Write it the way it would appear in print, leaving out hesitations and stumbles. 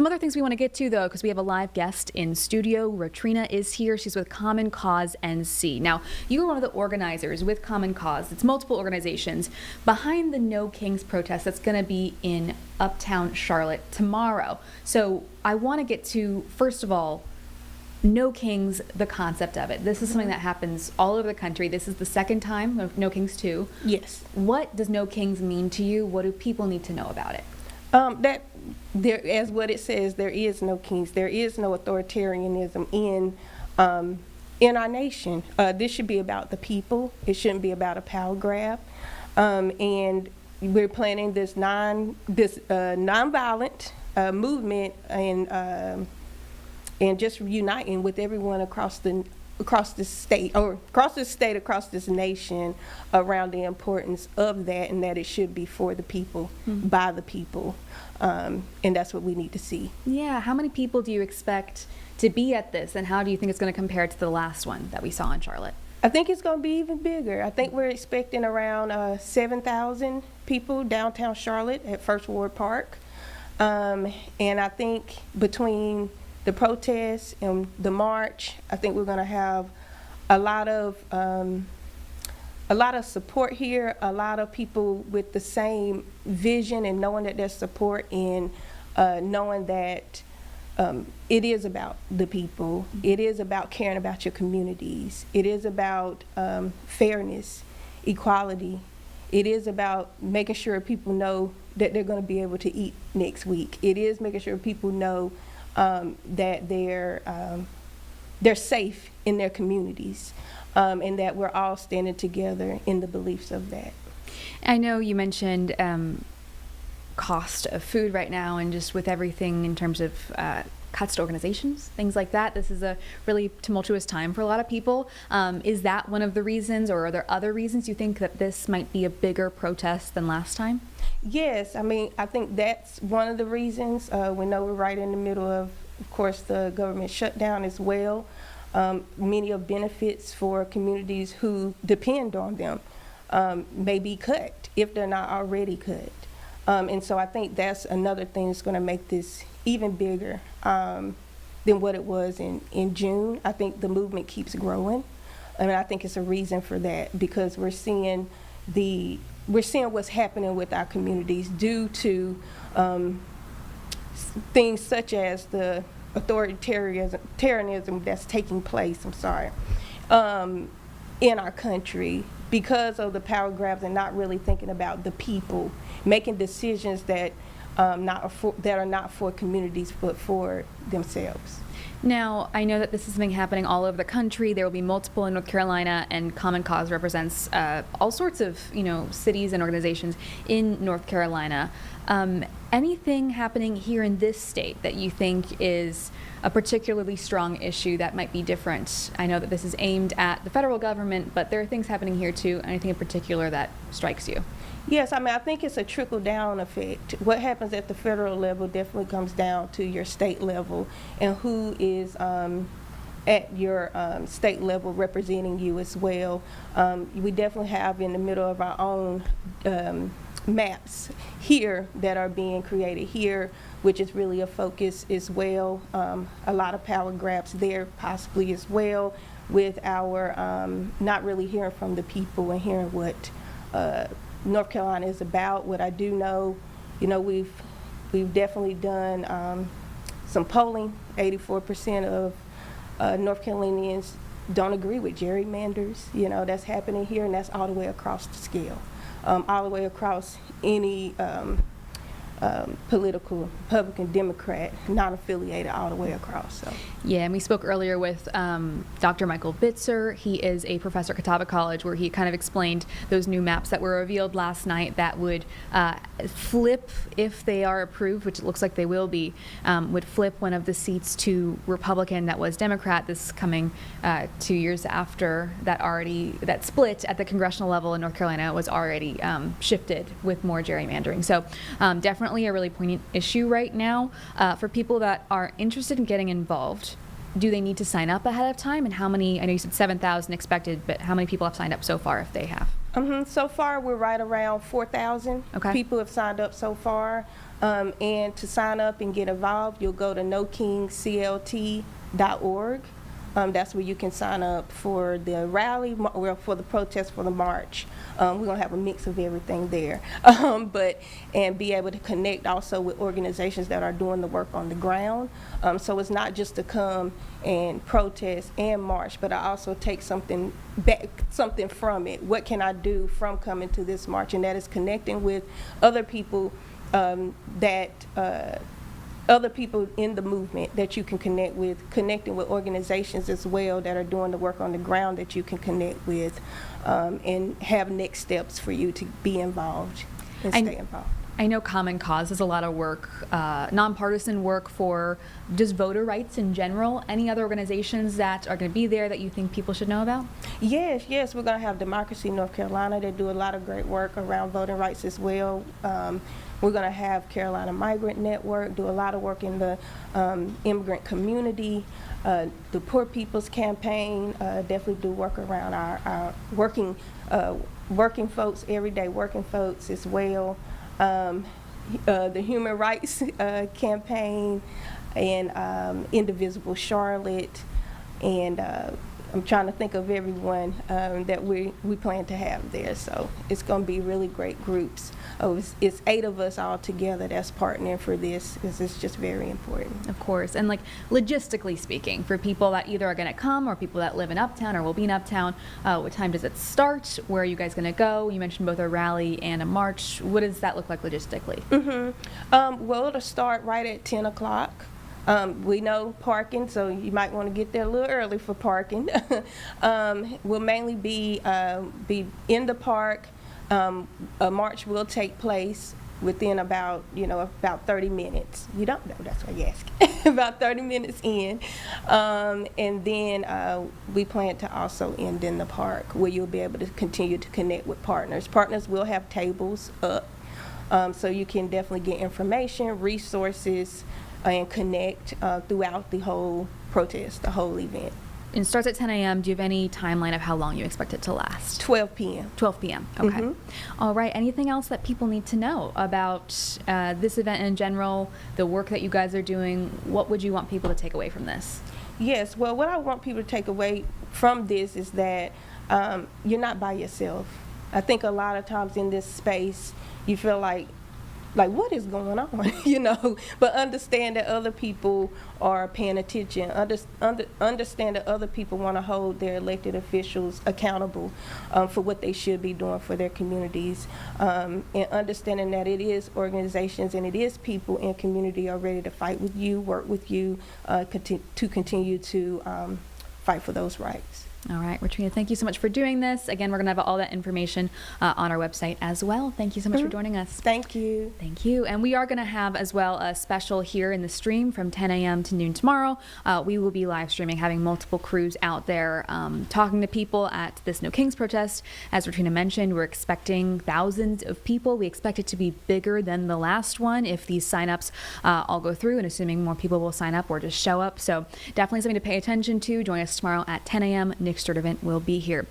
Some other things we want to get to, though, because we have a live guest in studio. Rotrina is here. She's with Common Cause NC. Now, you are one of the organizers with Common Cause. It's multiple organizations behind the No Kings protest that's going to be in Uptown Charlotte tomorrow. So I want to get to, first of all, No Kings, the concept of it. This is something that happens all over the country. This is the second time of No Kings 2. Yes. What does No Kings mean to you? What do people need to know about it? That there, as what it says, there is no kings. There is no authoritarianism in our nation. This should be about the people. It shouldn't be about a power grab. And we're planning this nonviolent movement and just uniting with everyone across this state, across this nation, around the importance of that, and that it should be for the people, by the people, and that's what we need to see. Yeah, how many people do you expect to be at this, and how do you think it's going to compare to the last one that we saw in Charlotte? I think it's going to be even bigger. I think we're expecting around 7,000 people downtown Charlotte at First Ward Park, and I think between the protests and the march, I think we're going to have a lot of support here, a lot of people with the same vision and knowing that there's support in knowing that it is about the people. It is about caring about your communities. It is about fairness, equality. It is about making sure people know that they're going to be able to eat next week. It is making sure people know that they're safe in their communities, and that we're all standing together in the beliefs of that. I know you mentioned cost of food right now, and just with everything in terms of cuts to organizations, things like that. This is a really tumultuous time for a lot of people. Is that one of the reasons, or are there other reasons you think that this might be a bigger protest than last time? Yes, I mean, I think that's one of the reasons. We know we're right in the middle of course, the government shutdown as well. Many of benefits for communities who depend on them may be cut if they're not already cut. And so I think that's another thing that's going to make this even bigger than what it was in June. I think the movement keeps growing, and I think it's a reason for that, because we're seeing what's happening with our communities due to things such as the authoritarianism that's taking place, in our country, because of the power grabs and not really thinking about the people, making decisions that are not for communities but for themselves. Now, I know that this is something happening all over the country. There will be multiple in North Carolina, and Common Cause represents all sorts of, cities and organizations in North Carolina. Anything happening here in this state that you think is a particularly strong issue that might be different? I know that this is aimed at the federal government, but there are things happening here too. Anything in particular that strikes you? Yes, I think it's a trickle-down effect. What happens at the federal level definitely comes down to your state level, and who is at your state level representing you as well. We definitely have in the middle of our own maps here that are being created here, which is really a focus as well. A lot of power grabs there possibly as well, with our not really hearing from the people and hearing what North Carolina is about. What I do know, we've definitely done some polling. 84% of North Carolinians don't agree with gerrymanders. That's happening here, and that's all the way across the scale, all the way across any political, Republican, Democrat, non-affiliated, all the way across. So. Yeah, and we spoke earlier with Dr. Michael Bitzer. He is a professor at Catawba College, where he kind of explained those new maps that were revealed last night that would flip, if they are approved, which it looks like they will be, would flip one of the seats to Republican that was Democrat this coming 2 years after that split at the congressional level in North Carolina was already shifted with more gerrymandering. So definitely a really poignant issue right now. For people that are interested in getting involved, do they need to sign up ahead of time? And how many, I know you said 7,000 expected, but how many people have signed up so far, if they have? So far, we're right around 4,000 people have signed up so far. And to sign up and get involved, you'll go to nokingclt.org. That's where you can sign up for the rally, well, for the protest, for the march. We're going to have a mix of everything there. And be able to connect also with organizations that are doing the work on the ground. So it's not just to come and protest and march, but I also take something back, something from it. What can I do from coming to this march? And that is connecting with other people other people in the movement that you can connect with, connecting with organizations as well that are doing the work on the ground that you can connect with, and have next steps for you to be involved and stay involved. I know Common Cause does a lot of work, nonpartisan work for just voter rights in general. Any other organizations that are going to be there that you think people should know about? Yes, we're going to have Democracy North Carolina. They do a lot of great work around voting rights as well. We're going to have Carolina Migrant Network, do a lot of work in the immigrant community. The Poor People's Campaign definitely do work around our working folks, everyday working folks as well. The Human Rights Campaign, and Indivisible Charlotte, and I'm trying to think of everyone that we plan to have there. So it's going to be really great groups. It's 8 of us all together that's partnering for this, because it's just very important. Of course. And like logistically speaking, for people that either are going to come or people that live in Uptown or will be in Uptown, what time does it start? Where are you guys going to go? You mentioned both a rally and a march. What does that look like logistically? Well, it'll start right at 10 o'clock. We know parking, so you might want to get there a little early for parking. We'll mainly be in the park. A march will take place within about 30 minutes. You don't know, that's why you ask. About 30 minutes in. And then we plan to also end in the park, where you'll be able to continue to connect with partners. Partners will have tables up, so you can definitely get information, resources, and connect throughout the whole protest, the whole event. It starts at 10 a.m. Do you have any timeline of how long you expect it to last? 12 p.m. 12 p.m. Okay. All right. Anything else that people need to know about this event in general, the work that you guys are doing? What would you want people to take away from this? Yes. Well, what I want people to take away from this is that you're not by yourself. I think a lot of times in this space, you feel like what is going on, but understand that other people are paying attention, understand that other people want to hold their elected officials accountable for what they should be doing for their communities, and understanding that it is organizations and it is people in community are ready to fight with you, work with you, to continue to fight for those rights. All right, Rotrina, thank you so much for doing this. Again, we're going to have all that information on our website as well. Thank you so much for joining us. Thank you. Thank you. And we are going to have as well a special here in the stream from 10 a.m. to noon tomorrow. We will be live streaming, having multiple crews out there talking to people at this No Kings protest. As Rotrina mentioned, we're expecting thousands of people. We expect it to be bigger than the last one if these signups all go through, and assuming more people will sign up or just show up. So definitely something to pay attention to. Join us tomorrow at 10 a.m. Nick Sturdivant will be here.